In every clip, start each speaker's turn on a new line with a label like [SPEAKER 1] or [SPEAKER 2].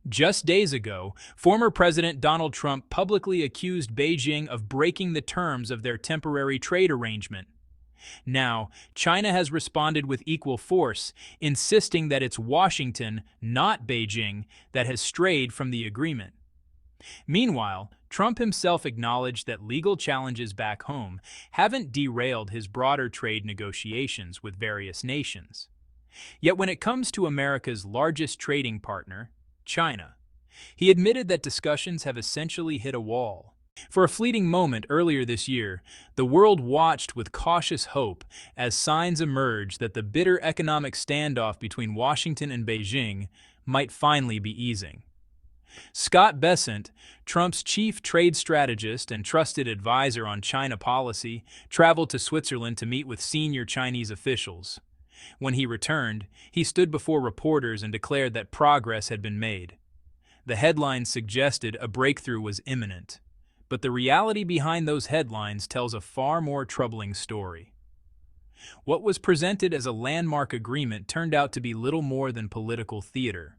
[SPEAKER 1] Just days ago, former President Donald Trump publicly accused Beijing of breaking the terms of their temporary trade arrangement. Now, China has responded with equal force, insisting that it's Washington, not Beijing, that has strayed from the agreement. Meanwhile, Trump himself acknowledged that legal challenges back home haven't derailed his broader trade negotiations with various nations. Yet when it comes to America's largest trading partner, China, he admitted that discussions have essentially hit a wall. For a fleeting moment earlier this year, the world watched with cautious hope as signs emerged that the bitter economic standoff between Washington and Beijing might finally be easing. Scott Bessent, Trump's chief trade strategist and trusted advisor on China policy, traveled to Switzerland to meet with senior Chinese officials. When he returned, he stood before reporters and declared that progress had been made. The headlines suggested a breakthrough was imminent, but the reality behind those headlines tells a far more troubling story. What was presented as a landmark agreement turned out to be little more than political theater.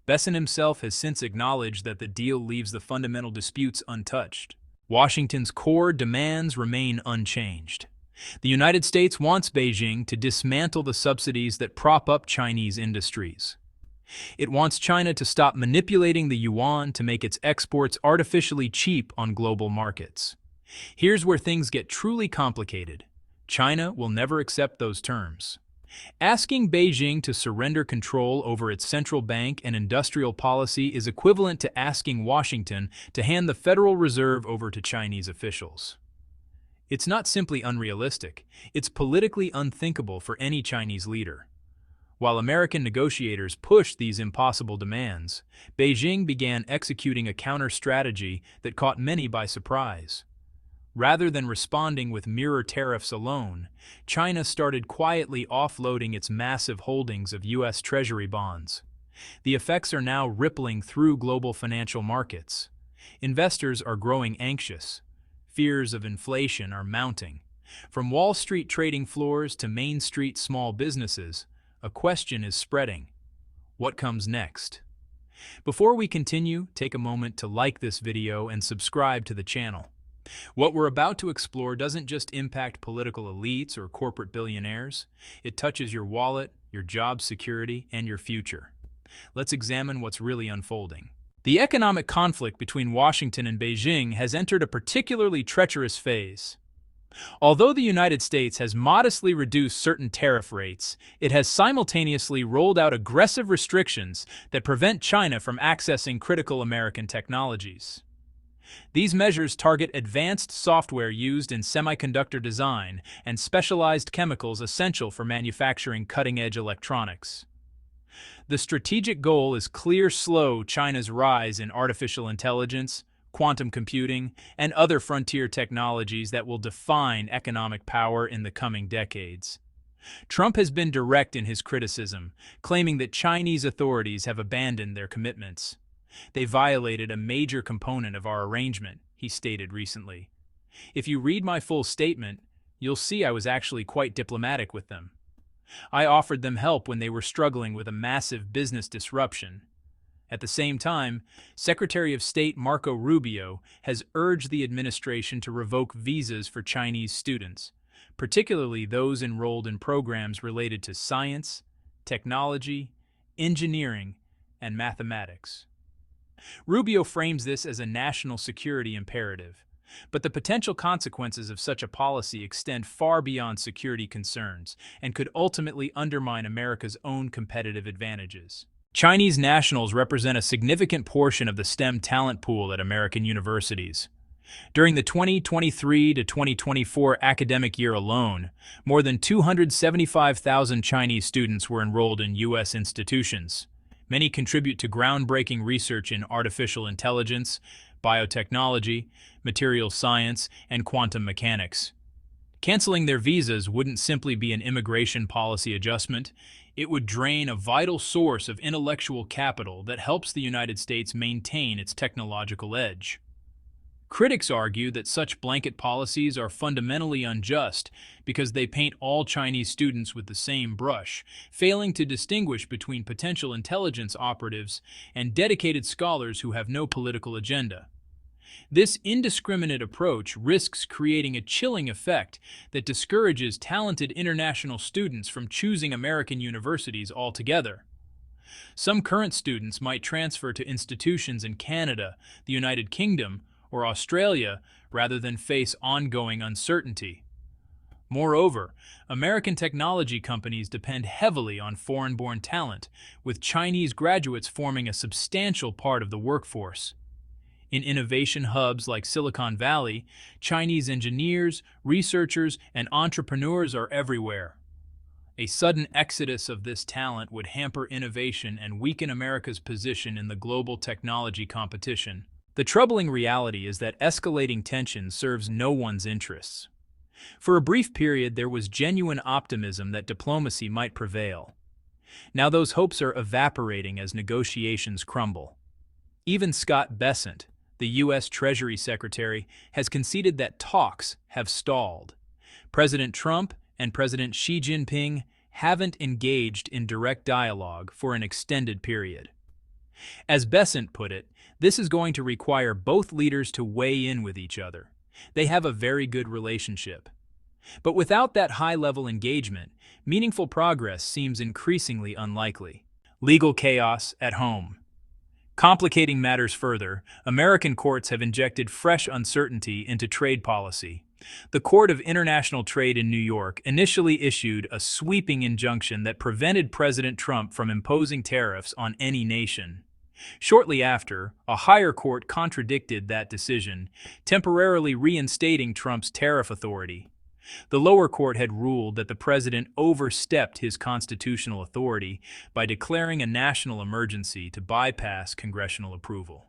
[SPEAKER 1] Bessent himself has since acknowledged that the deal leaves the fundamental disputes untouched. Washington's core demands remain unchanged. The United States wants Beijing to dismantle the subsidies that prop up Chinese industries. It wants China to stop manipulating the yuan to make its exports artificially cheap on global markets. Here's where things get truly complicated. China will never accept those terms. Asking Beijing to surrender control over its central bank and industrial policy is equivalent to asking Washington to hand the Federal Reserve over to Chinese officials. It's not simply unrealistic, it's politically unthinkable for any Chinese leader. While American negotiators pushed these impossible demands, Beijing began executing a counter-strategy that caught many by surprise. Rather than responding with mirror tariffs alone, China started quietly offloading its massive holdings of U.S. Treasury bonds. The effects are now rippling through global financial markets. Investors are growing anxious. Fears of inflation are mounting. From Wall Street trading floors to Main Street small businesses, a question is spreading. What comes next? Before we continue, take a moment to like this video and subscribe to the channel. What we're about to explore doesn't just impact political elites or corporate billionaires. It touches your wallet, your job security, and your future. Let's examine what's really unfolding. The economic conflict between Washington and Beijing has entered a particularly treacherous phase. Although the United States has modestly reduced certain tariff rates, it has simultaneously rolled out aggressive restrictions that prevent China from accessing critical American technologies. These measures target advanced software used in semiconductor design and specialized chemicals essential for manufacturing cutting-edge electronics. The strategic goal is to slow China's rise in artificial intelligence, quantum computing, and other frontier technologies that will define economic power in the coming decades. Trump has been direct in his criticism, claiming that Chinese authorities have abandoned their commitments. They violated a major component of our arrangement, he stated recently. If you read my full statement, you'll see I was actually quite diplomatic with them. I offered them help when they were struggling with a massive business disruption. At the same time, Secretary of State Marco Rubio has urged the administration to revoke visas for Chinese students, particularly those enrolled in programs related to science, technology, engineering, and mathematics. Rubio frames this as a national security imperative, but the potential consequences of such a policy extend far beyond security concerns and could ultimately undermine America's own competitive advantages. Chinese nationals represent a significant portion of the STEM talent pool at American universities. During the 2023 to 2024 academic year alone, more than 275,000 Chinese students were enrolled in U.S. institutions. Many contribute to groundbreaking research in artificial intelligence, biotechnology, material science, and quantum mechanics. Canceling their visas wouldn't simply be an immigration policy adjustment, it would drain a vital source of intellectual capital that helps the United States maintain its technological edge. Critics argue that such blanket policies are fundamentally unjust because they paint all Chinese students with the same brush, failing to distinguish between potential intelligence operatives and dedicated scholars who have no political agenda. This indiscriminate approach risks creating a chilling effect that discourages talented international students from choosing American universities altogether. Some current students might transfer to institutions in Canada, the United Kingdom, or Australia rather than face ongoing uncertainty. Moreover, American technology companies depend heavily on foreign-born talent, with Chinese graduates forming a substantial part of the workforce. In innovation hubs like Silicon Valley, Chinese engineers, researchers, and entrepreneurs are everywhere. A sudden exodus of this talent would hamper innovation and weaken America's position in the global technology competition. The troubling reality is that escalating tension serves no one's interests. For a brief period, there was genuine optimism that diplomacy might prevail. Now those hopes are evaporating as negotiations crumble. Even Scott Bessent, the U.S. Treasury Secretary, has conceded that talks have stalled. President Trump and President Xi Jinping haven't engaged in direct dialogue for an extended period. As Bessent put it, this is going to require both leaders to weigh in with each other. They have a very good relationship. But without that high-level engagement, meaningful progress seems increasingly unlikely. Legal chaos at home. Complicating matters further, American courts have injected fresh uncertainty into trade policy. The Court of International Trade in New York initially issued a sweeping injunction that prevented President Trump from imposing tariffs on any nation. Shortly after, a higher court contradicted that decision, temporarily reinstating Trump's tariff authority. The lower court had ruled that the president overstepped his constitutional authority by declaring a national emergency to bypass congressional approval.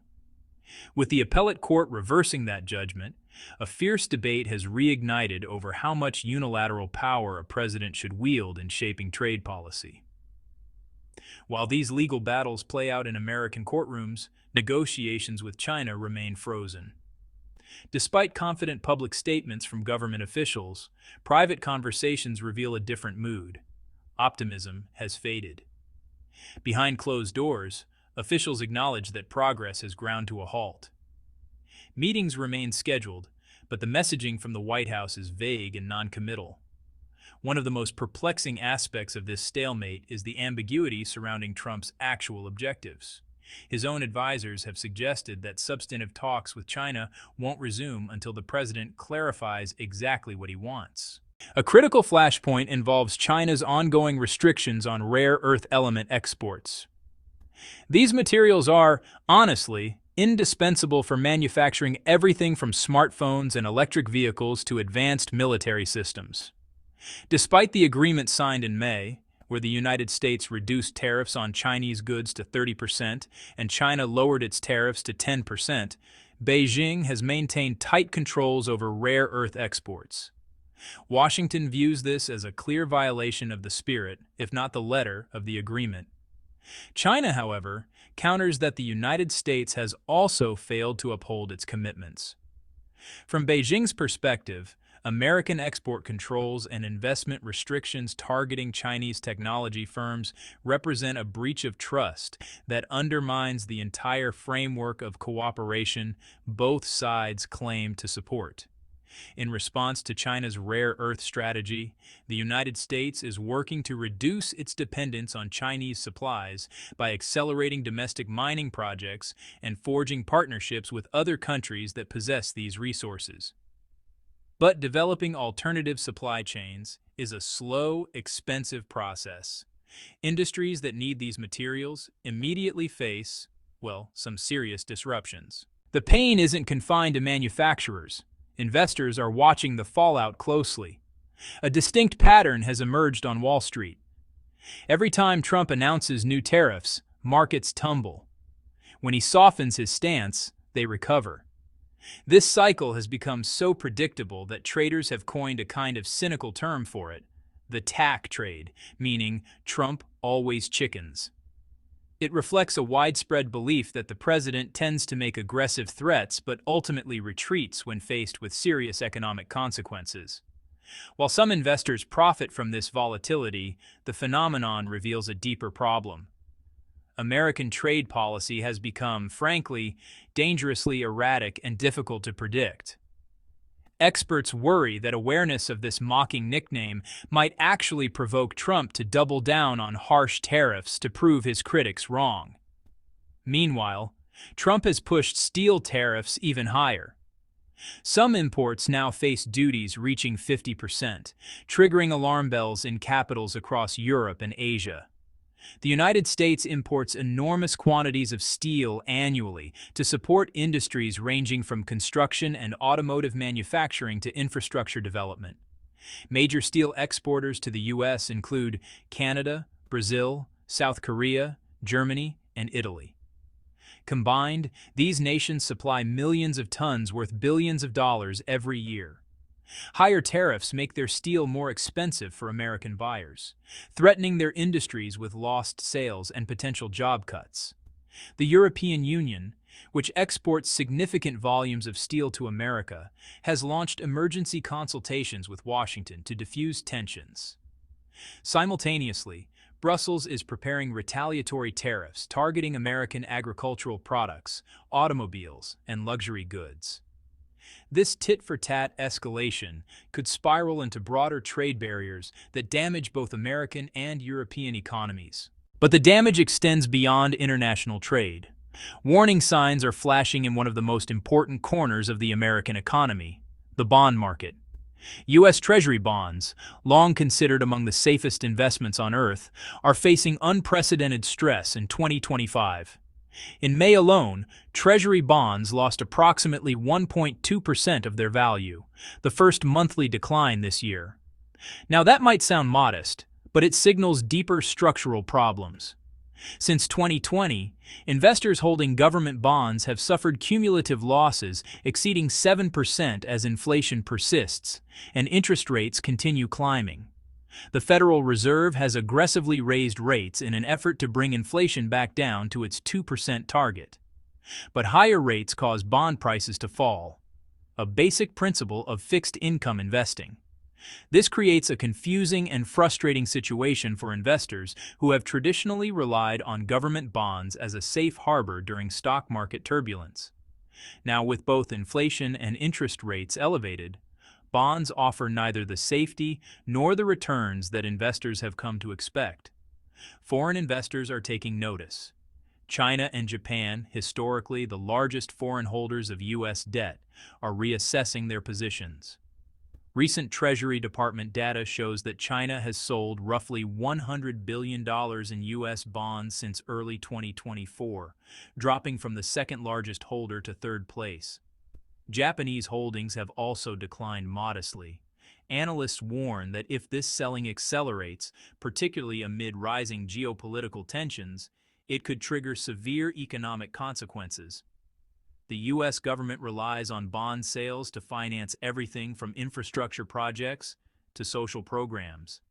[SPEAKER 1] With the appellate court reversing that judgment, a fierce debate has reignited over how much unilateral power a president should wield in shaping trade policy. While these legal battles play out in American courtrooms, negotiations with China remain frozen. Despite confident public statements from government officials, private conversations reveal a different mood. Optimism has faded. Behind closed doors, officials acknowledge that progress has ground to a halt. Meetings remain scheduled, but the messaging from the White House is vague and noncommittal. One of the most perplexing aspects of this stalemate is the ambiguity surrounding Trump's actual objectives. His own advisors have suggested that substantive talks with China won't resume until the president clarifies exactly what he wants. A critical flashpoint involves China's ongoing restrictions on rare earth element exports. These materials are, honestly, indispensable for manufacturing everything from smartphones and electric vehicles to advanced military systems. Despite the agreement signed in May, where the United States reduced tariffs on Chinese goods to 30% and China lowered its tariffs to 10%, Beijing has maintained tight controls over rare earth exports. Washington views this as a clear violation of the spirit, if not the letter, of the agreement. China, however, counters that the United States has also failed to uphold its commitments. From Beijing's perspective, American export controls and investment restrictions targeting Chinese technology firms represent a breach of trust that undermines the entire framework of cooperation both sides claim to support. In response to China's rare earth strategy, the United States is working to reduce its dependence on Chinese supplies by accelerating domestic mining projects and forging partnerships with other countries that possess these resources. But developing alternative supply chains is a slow, expensive process. Industries that need these materials immediately face, well, some serious disruptions. The pain isn't confined to manufacturers. Investors are watching the fallout closely. A distinct pattern has emerged on Wall Street. Every time Trump announces new tariffs, markets tumble. When he softens his stance, they recover. This cycle has become so predictable that traders have coined a kind of cynical term for it, the tack trade, meaning Trump always chickens. It reflects a widespread belief that the president tends to make aggressive threats but ultimately retreats when faced with serious economic consequences. While some investors profit from this volatility, the phenomenon reveals a deeper problem. American trade policy has become, frankly, dangerously erratic and difficult to predict. Experts worry that awareness of this mocking nickname might actually provoke Trump to double down on harsh tariffs to prove his critics wrong. Meanwhile, Trump has pushed steel tariffs even higher. Some imports now face duties reaching 50%, triggering alarm bells in capitals across Europe and Asia. The United States imports enormous quantities of steel annually to support industries ranging from construction and automotive manufacturing to infrastructure development. Major steel exporters to the U.S. include Canada, Brazil, South Korea, Germany, and Italy. Combined, these nations supply millions of tons worth billions of dollars every year. Higher tariffs make their steel more expensive for American buyers, threatening their industries with lost sales and potential job cuts. The European Union, which exports significant volumes of steel to America, has launched emergency consultations with Washington to diffuse tensions. Simultaneously, Brussels is preparing retaliatory tariffs targeting American agricultural products, automobiles, and luxury goods. This tit-for-tat escalation could spiral into broader trade barriers that damage both American and European economies. But the damage extends beyond international trade. Warning signs are flashing in one of the most important corners of the American economy, the bond market. U.S. Treasury bonds, long considered among the safest investments on Earth, are facing unprecedented stress in 2025. In May alone, Treasury bonds lost approximately 1.2% of their value, the first monthly decline this year. Now that might sound modest, but it signals deeper structural problems. Since 2020, investors holding government bonds have suffered cumulative losses exceeding 7% as inflation persists, and interest rates continue climbing. The Federal Reserve has aggressively raised rates in an effort to bring inflation back down to its 2% target. But higher rates cause bond prices to fall, a basic principle of fixed income investing. This creates a confusing and frustrating situation for investors who have traditionally relied on government bonds as a safe harbor during stock market turbulence. Now, with both inflation and interest rates elevated, bonds offer neither the safety nor the returns that investors have come to expect. Foreign investors are taking notice. China and Japan, historically the largest foreign holders of U.S. debt, are reassessing their positions. Recent Treasury Department data shows that China has sold roughly $100 billion in U.S. bonds since early 2024, dropping from the second largest holder to third place. Japanese holdings have also declined modestly. Analysts warn that if this selling accelerates, particularly amid rising geopolitical tensions, it could trigger severe economic consequences. The U.S. government relies on bond sales to finance everything from infrastructure projects to social programs.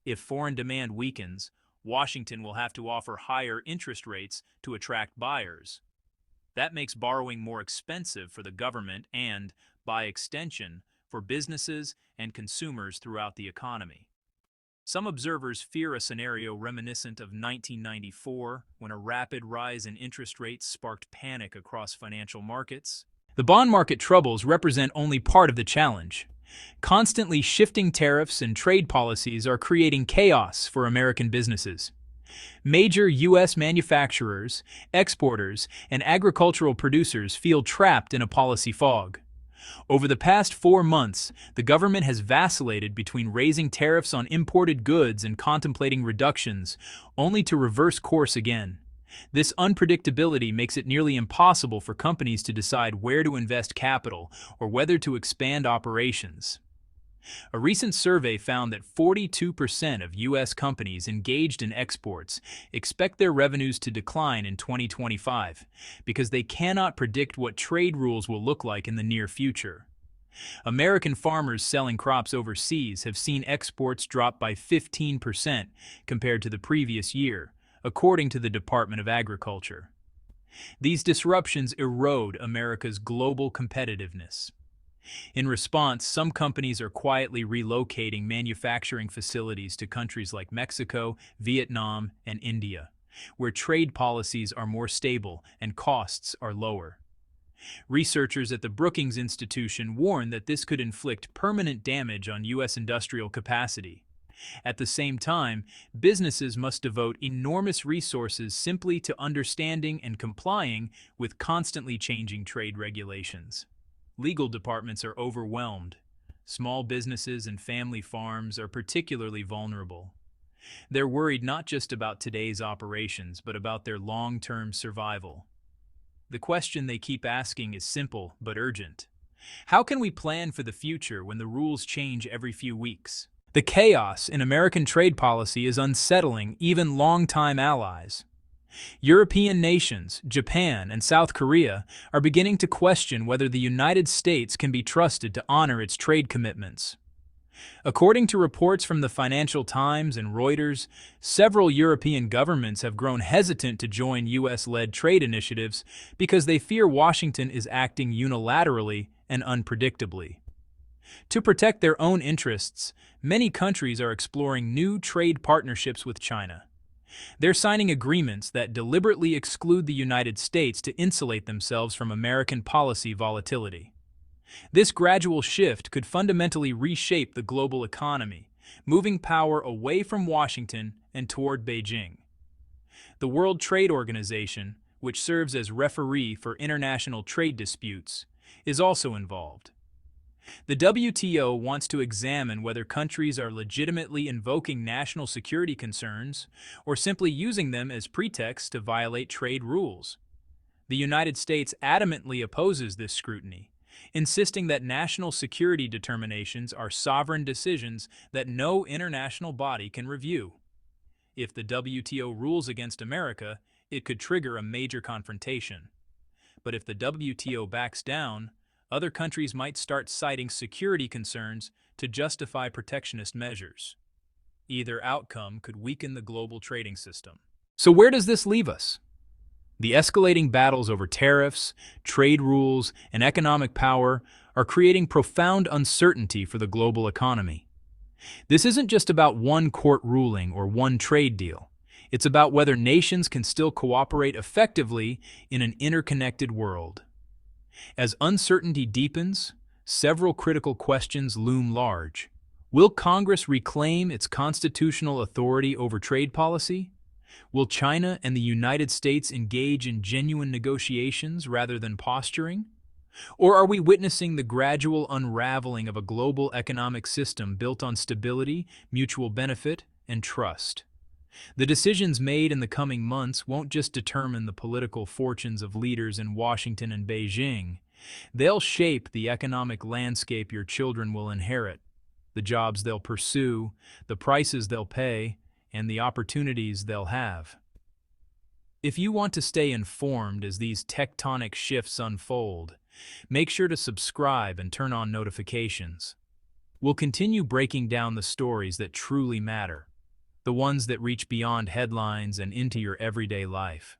[SPEAKER 1] If foreign demand weakens, Washington will have to offer higher interest rates to attract buyers. That makes borrowing more expensive for the government and, by extension, for businesses and consumers throughout the economy. Some observers fear a scenario reminiscent of 1994, when a rapid rise in interest rates sparked panic across financial markets. The bond market troubles represent only part of the challenge. Constantly shifting tariffs and trade policies are creating chaos for American businesses. Major U.S. manufacturers, exporters, and agricultural producers feel trapped in a policy fog. Over the past 4 months, the government has vacillated between raising tariffs on imported goods and contemplating reductions, only to reverse course again. This unpredictability makes it nearly impossible for companies to decide where to invest capital or whether to expand operations. A recent survey found that 42% of U.S. companies engaged in exports expect their revenues to decline in 2025 because they cannot predict what trade rules will look like in the near future. American farmers selling crops overseas have seen exports drop by 15% compared to the previous year, according to the Department of Agriculture. These disruptions erode America's global competitiveness. In response, some companies are quietly relocating manufacturing facilities to countries like Mexico, Vietnam, and India, where trade policies are more stable and costs are lower. Researchers at the Brookings Institution warn that this could inflict permanent damage on U.S. industrial capacity. At the same time, businesses must devote enormous resources simply to understanding and complying with constantly changing trade regulations. Legal departments are overwhelmed. Small businesses and family farms are particularly vulnerable. They're worried not just about today's operations, but about their long-term survival. The question they keep asking is simple but urgent. How can we plan for the future when the rules change every few weeks? The chaos in American trade policy is unsettling even longtime allies. European nations, Japan and South Korea, are beginning to question whether the United States can be trusted to honor its trade commitments. According to reports from the Financial Times and Reuters, several European governments have grown hesitant to join U.S.-led trade initiatives because they fear Washington is acting unilaterally and unpredictably. To protect their own interests, many countries are exploring new trade partnerships with China. They're signing agreements that deliberately exclude the United States to insulate themselves from American policy volatility. This gradual shift could fundamentally reshape the global economy, moving power away from Washington and toward Beijing. The World Trade Organization, which serves as referee for international trade disputes, is also involved. The WTO wants to examine whether countries are legitimately invoking national security concerns or simply using them as pretext to violate trade rules. The United States adamantly opposes this scrutiny, insisting that national security determinations are sovereign decisions that no international body can review. If the WTO rules against America, it could trigger a major confrontation. But if the WTO backs down, other countries might start citing security concerns to justify protectionist measures. Either outcome could weaken the global trading system. So where does this leave us? The escalating battles over tariffs, trade rules, and economic power are creating profound uncertainty for the global economy. This isn't just about one court ruling or one trade deal. It's about whether nations can still cooperate effectively in an interconnected world. As uncertainty deepens, several critical questions loom large. Will Congress reclaim its constitutional authority over trade policy? Will China and the United States engage in genuine negotiations rather than posturing? Or are we witnessing the gradual unraveling of a global economic system built on stability, mutual benefit, and trust? The decisions made in the coming months won't just determine the political fortunes of leaders in Washington and Beijing. They'll shape the economic landscape your children will inherit, the jobs they'll pursue, the prices they'll pay, and the opportunities they'll have. If you want to stay informed as these tectonic shifts unfold, make sure to subscribe and turn on notifications. We'll continue breaking down the stories that truly matter, the ones that reach beyond headlines and into your everyday life.